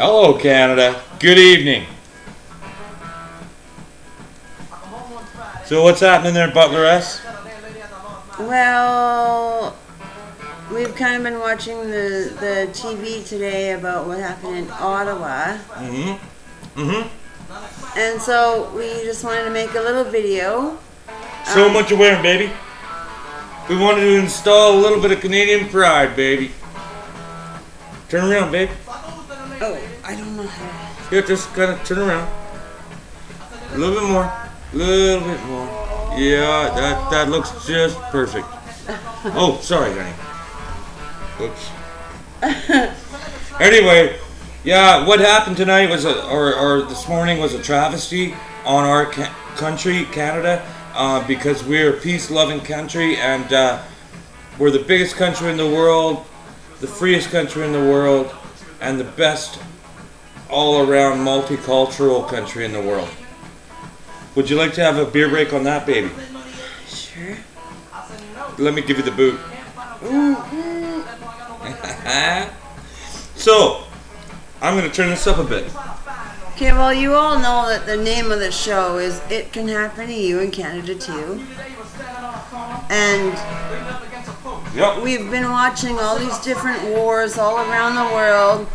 Hello, Canada. Good evening. So what's happening there, Butleress? Well, we've kind of been watching the TV today about what happened in Ottawa. And so we just wanted to make a little video. Show them what you're wearing, baby. We wanted to install a little bit of Canadian pride, baby. Turn around, babe. Oh, I don't know how. Here, just kind of turn around. A little bit more. A little bit more. Yeah, that looks just perfect. Oh, sorry, honey. Oops. Anyway, yeah, what happened tonight was, or this morning was a travesty on our country, Canada, because we're a peace-loving country, and we're the biggest country in the world, the freest country in the world, and the best all-around multicultural country in the world. Would you like to have a beer break on that, baby? Sure. Let me give you the boot. So, I'm going to turn this up a bit. Okay, well, you all know that the name of the show is It Can Happen to You in Canada Too. And Yep. we've been watching all these different wars all around the world.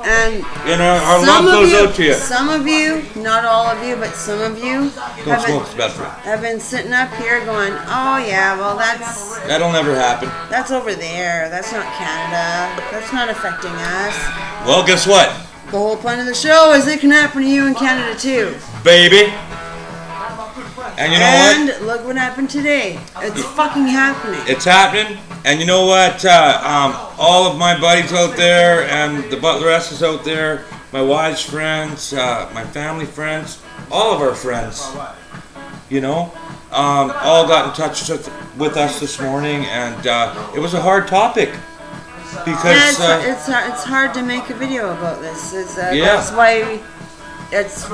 And our love goes out to you. Some of you, not all of you, but some of you Don't smoke, it's bad for you. have been sitting up here going, oh yeah, well That'll never happen. that's over there. That's not Canada. That's not affecting us. Well, guess what, The whole point of the show is it can happen to you in Canada too. baby? And you know what? And look what happened today. It's fucking happening. It's happening. And you know what? All of my buddies out there and the Butleresses out there, my wife's friends, my family friends, all of our friends, all got in touch with us this morning, and it was a hard topic because it's hard to make a video about this. Yeah. That's why it's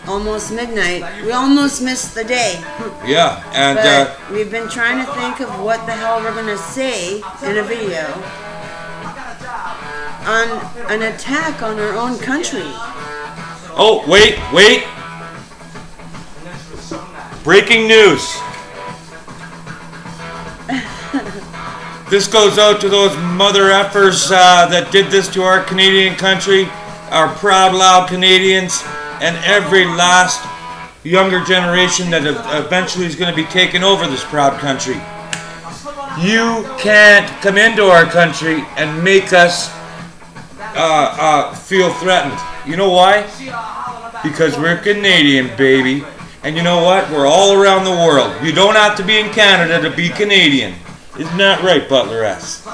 almost midnight. We almost missed the day. yeah, and But we've been trying to think of what the hell we're gonna say in a video on an attack on our own country. oh wait, breaking news. This goes out to those mother effers that did this to our Canadian country, our proud, loud Canadians, and every last younger generation that eventually is going to be taking over this proud country. You can't come into our country and make us feel threatened. You know why? Because we're Canadian, baby. And you know what? We're all around the world. You don't have to be in Canada to be Canadian. Isn't that right, Butleress?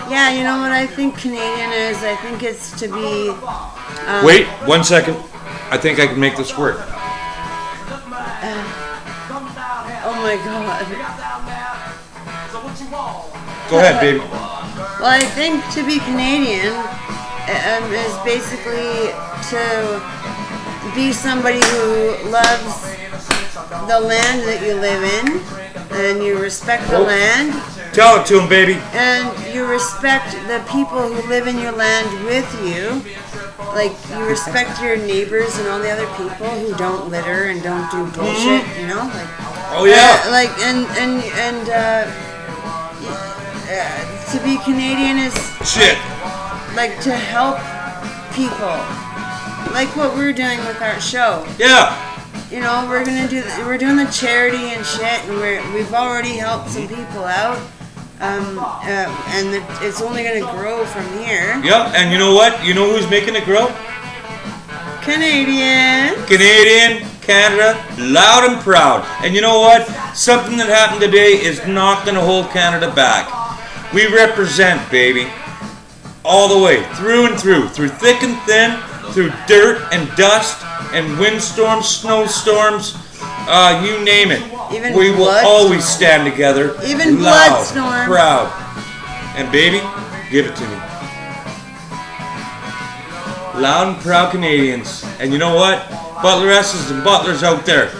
Yeah, you know what I think Canadian is? I think it's to be... Wait, 1 second. I think I can make this work. Oh my god. Go ahead, baby. Well, I think to be Canadian is basically to be somebody who loves the land that you live in, and you respect the land. Tell it to him, baby. And you respect the people who live in your land with you. Like, you respect your neighbors and all the other people who don't litter and don't do bullshit, you know? Like, oh, yeah. To be Canadian is... Shit. Like, to help people. Like what we're doing with our show. Yeah. You know, we're doing the charity and shit, and we've already helped some people out. And it's only going to grow from here. Yep, and you know what? You know who's making it grow? Canadian, Canada, loud and proud. And you know what? Something that happened today is not going to hold Canada back. We represent, baby, all the way, through and through thick and thin, through dirt and dust and windstorms, snowstorms, you name it. Even we will always stand together. Even loud, blood storm. proud. And baby, give it to me. Loud and proud Canadians. And you know what? Butleresses and butlers out there.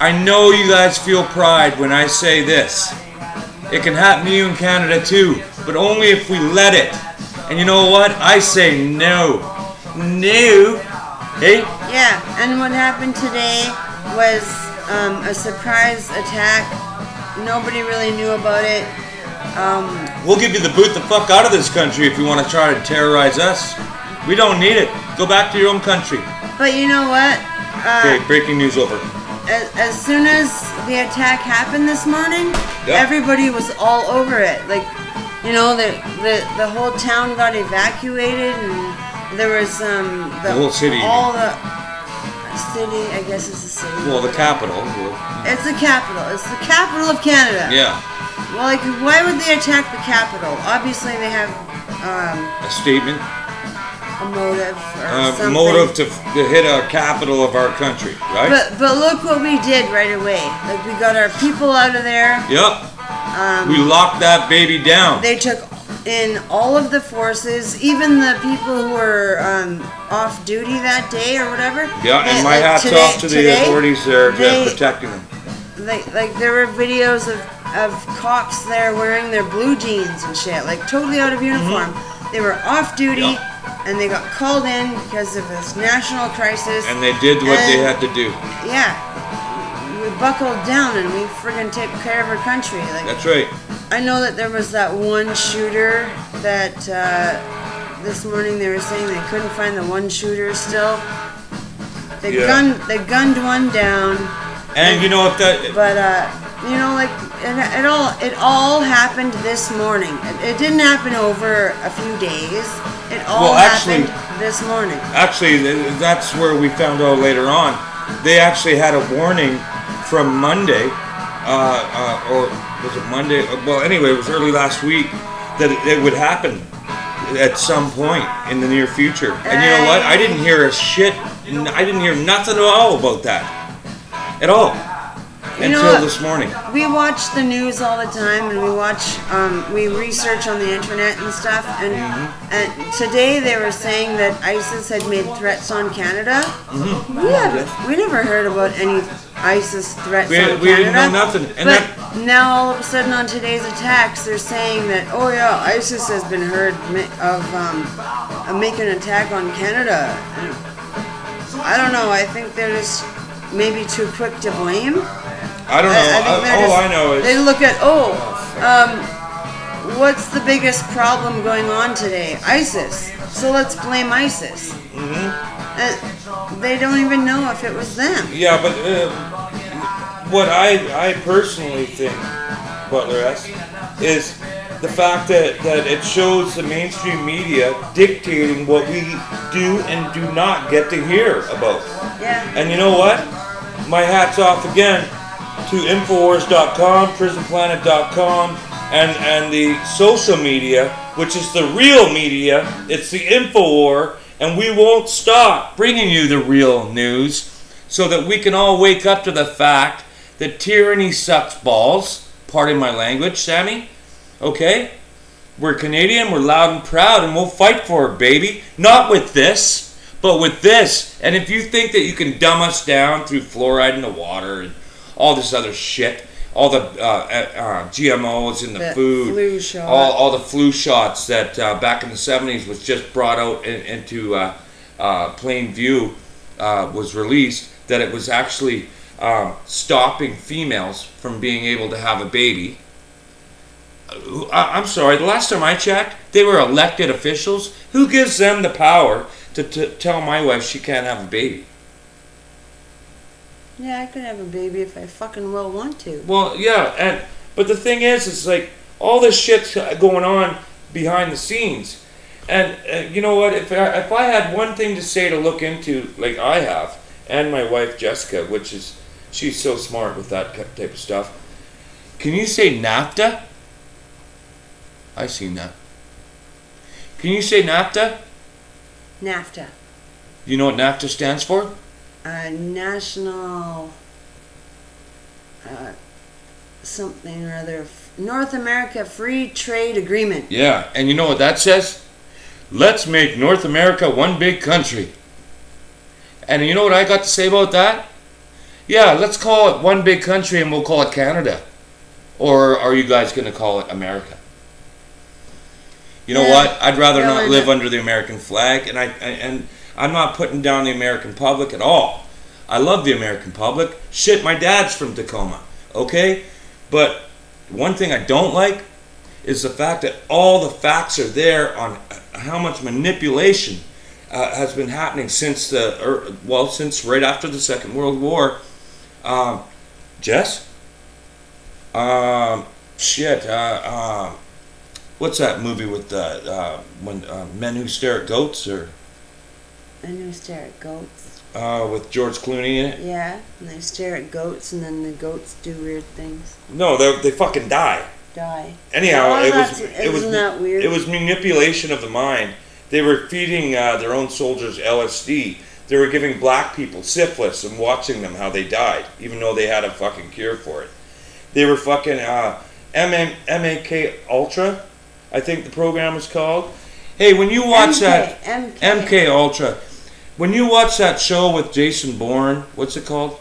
I know you guys feel pride when I say this. It can happen to you in Canada too, but only if we let it. And you know what? I say no. No. Hey? Yeah, and what happened today was a surprise attack. Nobody really knew about it. We'll give you the boot the fuck out of this country if you want to try to terrorize us. We don't need it. Go back to your own country. But you know what? Okay, breaking news over. As soon as the attack happened this morning, everybody was all over it. Like, you know, the whole town got evacuated, and there was the whole city. All the city, I guess it's a city. Well, the capital. It's the capital. It's the capital of Canada. Yeah. Well, like, why would they attack the capital? Obviously, they have a statement. A motive or something. Motive to hit our capital of our country, right? But look what we did right away. Like, we got our people out of there. Yep. We locked that baby down. They took in all of the forces, even the people who were off duty that day or whatever. Yeah, and my hat's off to the authorities there protecting them. Like there were videos of cops there wearing their blue jeans and shit, like totally out of uniform. Mm-hmm. They were off duty. Yep. And they got called in because of this national crisis. And they did what they had to do. Yeah. We buckled down and we friggin' took care of our country. Like, that's right. I know that there was that one shooter that this morning they were saying they couldn't find the one shooter still. They gunned one down. And you know if that... But, you know, like, it all happened this morning. It didn't happen over a few days. It all happened this morning. Actually, that's where we found out later on. They actually had a warning from Monday, or was it Monday? Well, anyway, it was early last week that it would happen at some point in the near future. And you know what? I didn't hear a shit. I didn't hear nothing at all about that. At all. Until this morning. We watch the news all the time, and we research on the internet and stuff. And today they were saying that ISIS had made threats on Canada. Mm-hmm. We never heard about any ISIS threats on Canada. We didn't know nothing. But now all of a sudden on today's attacks, they're saying that ISIS has been heard of making an attack on Canada. And I don't know. I think they're just maybe too quick to blame. I don't know. All I know is they look at what's the biggest problem going on today? ISIS. So let's blame ISIS. Mm-hmm. And they don't even know if it was them. Yeah, but what I personally think, Butleress, is the fact that it shows the mainstream media dictating what we do and do not get to hear about. Yeah. And you know what? My hat's off again to Infowars.com, PrisonPlanet.com, and the social media, which is the real media. It's the Infowar, and we won't stop bringing you the real news so that we can all wake up to the fact that tyranny sucks balls. Pardon my language, Sammy. Okay? We're Canadian, we're loud and proud, and we'll fight for it, baby. Not with this, but with this. And if you think that you can dumb us down through fluoride in the water and all this other shit, all the GMOs in the food, flu shot. all the flu shots that back in the 70s was just brought out into plain view, was released, that it was actually stopping females from being able to have a baby. I'm sorry, the last time I checked, they were elected officials. Who gives them the power to tell my wife she can't have a baby? Yeah, I could have a baby if I fucking well want to. Well, yeah, but the thing is, it's like all this shit's going on behind the scenes, and you know what? If I had one thing to say to look into, like I have, and my wife Jessica, which is she's so smart with that type of stuff. Can you say NAFTA? I seen that. Can you say NAFTA? NAFTA. You know what NAFTA stands for? National something or other, North America Free Trade Agreement. Yeah, and you know what that says? Let's make North America one big country. And you know what I got to say about that? Yeah, let's call it one big country and we'll call it Canada. Or are you guys going to call it America? You know Yeah. what? I'd rather Yeah, not why live not? under the American flag, and I'm not putting down the American public at all. I love the American public. Shit, my dad's from Tacoma, okay? But one thing I don't like is the fact that all the facts are there on how much manipulation has been happening since since right after the Second World War. Jess? Shit. What's that movie with when men who stare at goats, or And they stare at goats. with George Clooney in it? Yeah, and they stare at goats, and then the goats do weird things. No, they fucking die. Die. Anyhow, Oh, it was isn't that weird? It was manipulation of the mind. They were feeding their own soldiers LSD. They were giving black people syphilis and watching them how they died, even though they had a fucking cure for it. They were fucking MK Ultra, I think the program was called. Hey, when you watch that MK Ultra, when you watch that show with Jason Bourne, what's it called?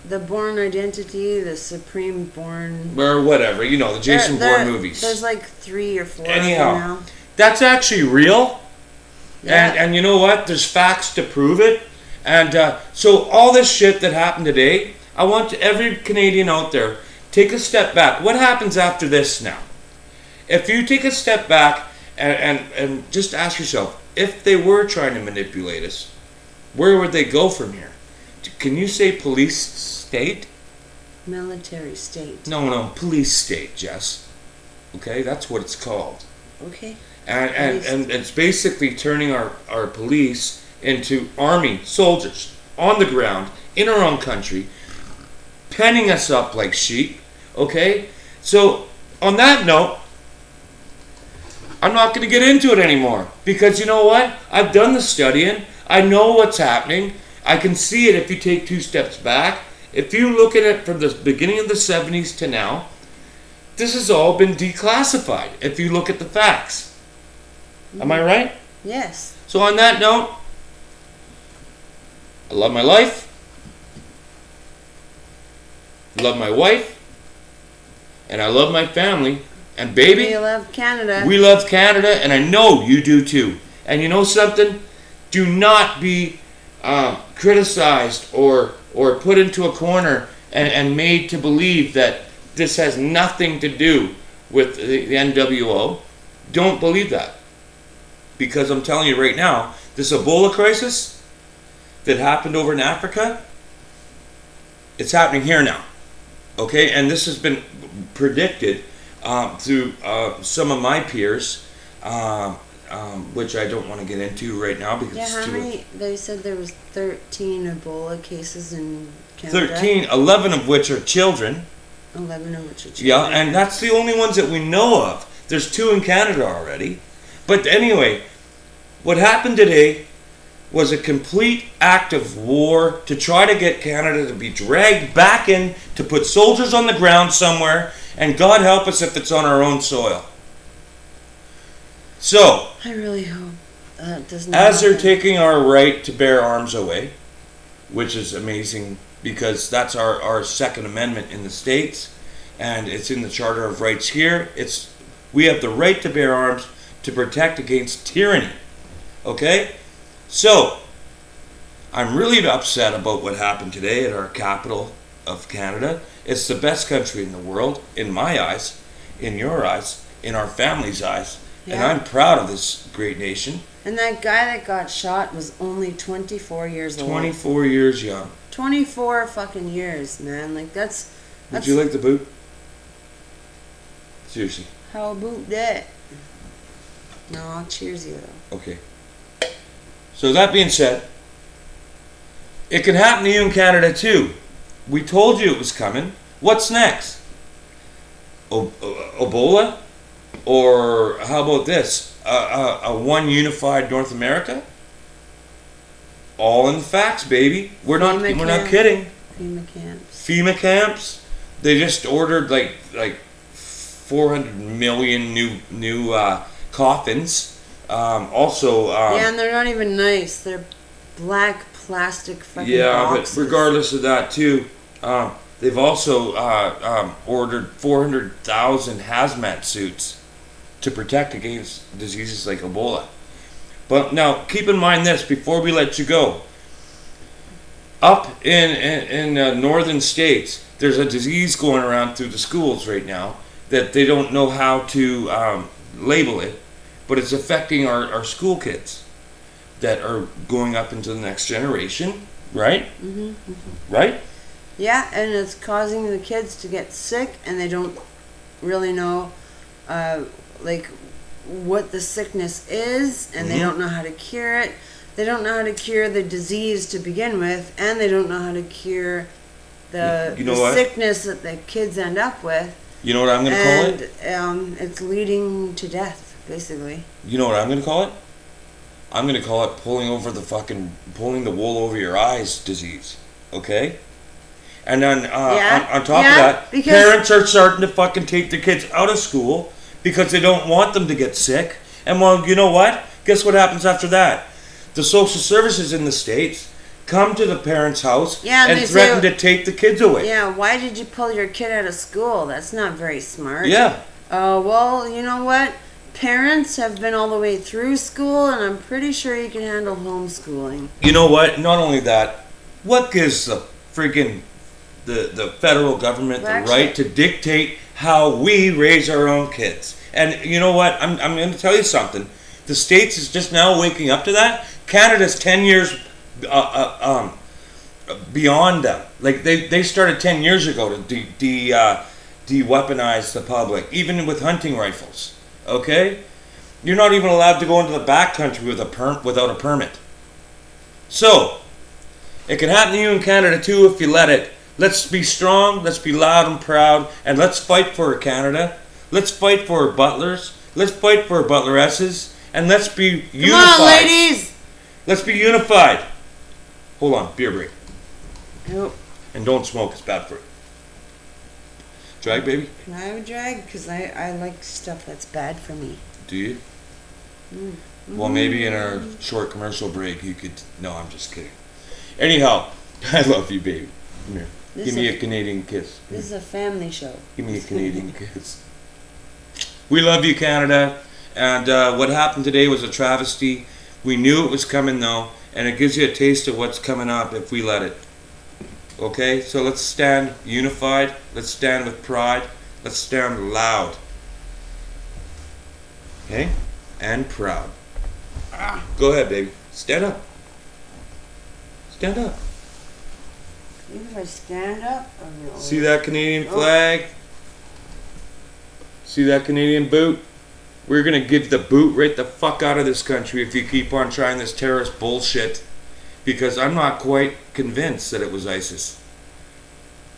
The Bourne Identity, the Supreme Bourne. Or whatever, you know, the Jason Bourne movies. There's like 3 or 4 Anyhow, of them now. that's actually real. Yeah. And you know what? There's facts to prove it. And so all this shit that happened today, I want every Canadian out there, take a step back. What happens after this now? If you take a step back and just ask yourself, if they were trying to manipulate us, where would they go from here? Can you say police state? Military state. No, police state, Jess. Okay, that's what it's called. Okay. And it's basically turning our police into army soldiers on the ground in our own country, penning us up like sheep. Okay? So, on that note, I'm not going to get into it anymore. Because you know what? I've done the studying. I know what's happening. I can see it if you take 2 steps back. If you look at it from the beginning of the 70s to now, this has all been declassified if you look at the facts. Am I right? Yes. So on that note, I love my life, love my wife, and I love my family. And baby, We love Canada. we love Canada, and I know you do too. And you know something? Do not be criticized or put into a corner and made to believe that this has nothing to do with the NWO. Don't believe that. Because I'm telling you right now, this Ebola crisis that happened over in Africa, it's happening here now. Okay? And this has been predicted through some of my peers, which I don't want to get into right now because Yeah, it's how too... many? They said there was 13 Ebola cases in Canada. 13, 11 of which are children. 11 of which are children. Yeah, and that's the only ones that we know of. There's 2 in Canada already. But anyway, what happened today was a complete act of war to try to get Canada to be dragged back in, to put soldiers on the ground somewhere, and God help us if it's on our own soil. So, I really hope that does not as they're happen. taking our right to bear arms away, which is amazing because that's our Second Amendment in the States, and it's in the Charter of Rights here. We have the right to bear arms to protect against tyranny. Okay? So, I'm really upset about what happened today at our capital of Canada. It's the best country in the world, in my eyes, in your eyes, in our family's eyes. And Yeah. I'm proud of this great nation. And that guy that got shot was only 24 years old. 24 years young. 24 fucking years, man. Like, that's Would you like the boot? Seriously. how about that? No, I'll cheers you, though. Okay. So that being said, it can happen to you in Canada too. We told you it was coming. What's next? Ebola? Or how about this? A one unified North America? All in the facts, baby. We're not kidding. FEMA camps. FEMA camps. They just ordered like 400 million new coffins. Also, Yeah, and they're not even nice. They're black plastic fucking boxes. but regardless of that too, they've also ordered 400,000 hazmat suits to protect against diseases like Ebola. But now, keep in mind this before we let you go. Up in northern states, there's a disease going around through the schools right now that they don't know how to label it, but it's affecting our school kids that are going up into the next generation, right? Right? Yeah, and it's causing the kids to get sick, and they don't really know, like, what the sickness is, and they don't know how to cure it. They don't know how to cure the disease to begin with, and they don't know how to cure the sickness that the kids end up with. You know what I'm going to call it? And it's leading to death, basically. You know what I'm going to call it? I'm going to call it pulling the wool over your eyes disease. Okay? And then on top of that, parents are starting to fucking take their kids out of school because they don't want them to get sick. And well, you know what? Guess what happens after that? The social services in the States come to the parents' house and threaten to take the kids away. Yeah, why did you pull your kid out of school? That's not very smart. Yeah. Well, you know what? Parents have been all the way through school, and I'm pretty sure you can handle homeschooling. You know what? Not only that, what gives the freaking the federal government the right to dictate how we raise our own kids? And you know what? I'm going to tell you something. The States is just now waking up to that. Canada's 10 years beyond them. Like they started 10 years ago to de-weaponize the public, even with hunting rifles. Okay, you're not even allowed to go into the backcountry without a permit. So it can happen to you in Canada too if you let it. Let's be strong. Let's be loud and proud, and let's fight for Canada. Let's fight for Butlers. Let's fight for Butleresses, and let's be unified. Come on, ladies. Let's be unified. Hold on, beer break. Nope. And don't smoke, it's bad for you. Drag, baby? Can I have a drag? Because I like stuff that's bad for me. Do you? Well, maybe in our short commercial break you could... No, I'm just kidding. Anyhow, I love you, baby. Come here. Give me a Canadian kiss. This is a family show. Give me a Canadian kiss. We love you, Canada. And what happened today was a travesty. We knew it was coming, though, and it gives you a taste of what's coming up if we let it. Okay? So let's stand unified. Let's stand with pride. Let's stand loud. Okay? And proud. Go ahead, baby. Stand up. Stand up. Even if I stand up, See that Canadian flag? See that Canadian boot? We're going to give the boot right the fuck out of this country if you keep on trying this terrorist bullshit. Because I'm not quite convinced that it was ISIS.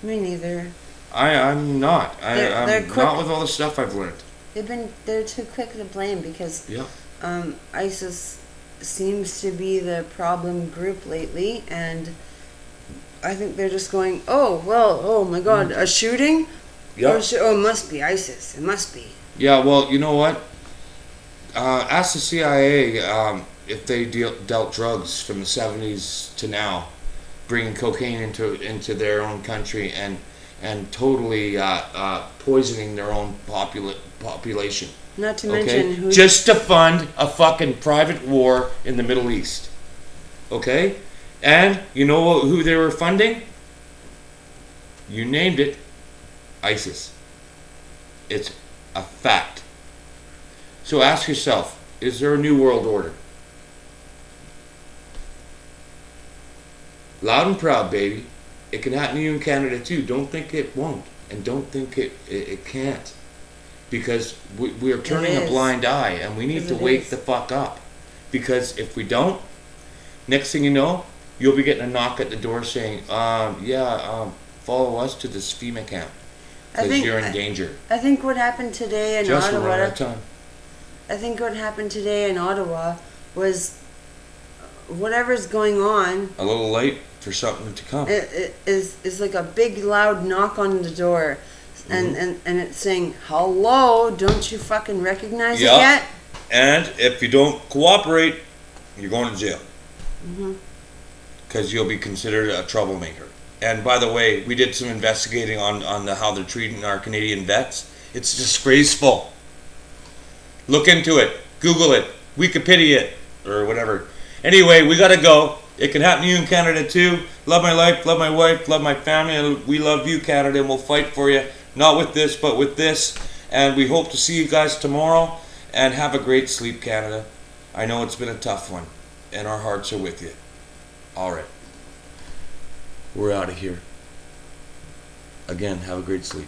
Me neither. I'm not. They're I'm not with all the stuff I've learned. They're too quick to blame because Yep. ISIS seems to be the problem group lately, and I think they're just going, oh my God, a shooting? Yep. Oh, it must be ISIS. It must be. Yeah, well, you know what? Ask the CIA if they dealt drugs from the 70s to now, bringing cocaine into their own country and totally poisoning their own population. Not to mention just to fund a fucking private war in the Middle East. Okay? And you know who they were funding? You named it. ISIS. It's a fact. So ask yourself, is there a new world order? Loud and proud, baby. It can happen to you in Canada too. Don't think it won't. And don't think it can't. Because we are turning a blind eye, and we need to wake the fuck up. Because if we don't, next thing you know, you'll be getting a knock at the door saying, follow us to this FEMA camp. Because you're in danger. I think what happened today in Just Ottawa... run out of time. I think what happened today in Ottawa was whatever's going on... A little late for something to come. Is like a big loud knock on the door. And it's saying, hello, don't you fucking recognize it yet? And if you don't cooperate, you're going to jail. Because you'll be considered a troublemaker. And by the way, we did some investigating on how they're treating our Canadian vets. It's disgraceful. Look into it. Google it. Wikipedia it. Or whatever. Anyway, we gotta go. It can happen to you in Canada too. Love my life, love my wife, love my family, and we love you, Canada, and we'll fight for you. Not with this, but with this. And we hope to see you guys tomorrow. And have a great sleep, Canada. I know it's been a tough one. And our hearts are with you. Alright. We're out of here. Again, have a great sleep.